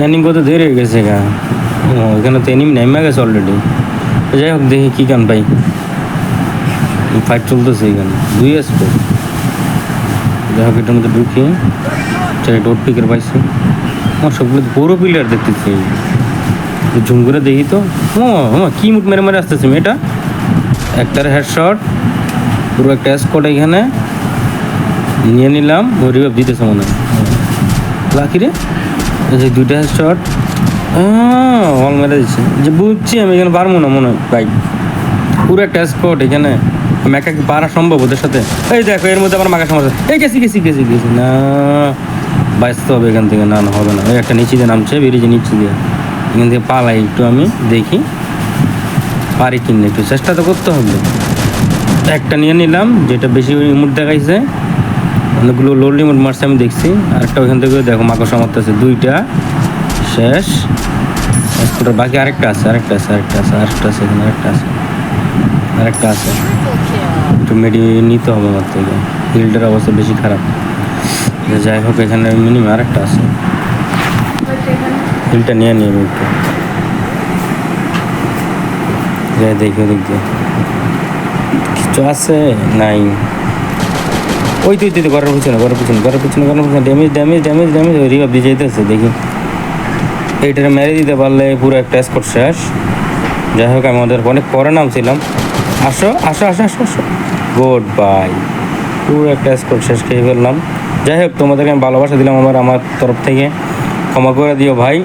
নানি কত দেরি হয়ে গেছে গা। এখানে তো এনিমি নেমে গেছে অলরেডি। যাই হোক দেখি কী গান পাই। ফাইট চলতেছে এখানে 2 স্কোপ। যাই হোক এটার মধ্যে ঢুকি। ডোর পিকের পাইছি। আমার সবগুলো পুরো প্লেয়ার দেখতেছি। ঝুম করে দেখি তো কি মুখ মেরে মেরে আসতেছে মেয়েটা। একটার হেডশট, পুরো একটা স্কোয়াড এখানে নিয়ে নিলাম। ওই রিভাইভ দিতেছে মনে হয় লাকি রে। যে 2টা হেডশট হল মেরে দিচ্ছে। যে বুঝছি আমি এখানে পারবো না মনে হয় ভাই। পুরো একটা স্কোয়াড এখানে, আমি একা কি পারা সম্ভব ওদের সাথে? এই দেখো এর মধ্যে আমার মাকা সমস্যা। এই গেছি না, বাঁচতে হবে এখান থেকে। না না হবে না। ওই একটা নিচে দিয়ে নামছে, বেরিয়েছে নিচে দিয়ে। এখান থেকে পালাই একটু, আমি দেখি পারি কিনে, একটু চেষ্টা তো করতে হবে। একটা নিয়ে নিলাম, যেটা বেশি ইমোট দেখাইছে। অনেকগুলো লোড ইমোট মারছে আমি দেখছি। আরেকটা ওইখান থেকে দেখো মাকা সমর্থ আছে। 2টা শেষ। বাকি আরেকটা আছে একটু মেডি নিতে হবে আমার থেকে। ফিল্ডের অবস্থা বেশি খারাপ। যাই হোক এখানে মিনিমাম আরেকটা আছে, ফিল্ডটা নিয়ে নিয়ে একটু যাই দেখি। ওদিক দিয়ে কিছু আছে নাই। ওই তুই ঘরের পিছনে ড্যামেজ রিভাব দিয়ে যেতেছে। দেখি এইটা মেরে দিতে পারলে পুরো একটা স্কোর শেষ। যাই হোক আমি ওদের অনেক পরে নামছিলাম। আসো গুড বাই। পুরো একটা স্কোর শেষ খেয়ে ফেললাম। যাই হোক তোমাদেরকে আমি ভালোবাসা দিলাম আমার তরফ থেকে, ক্ষমা করে দিও ভাই।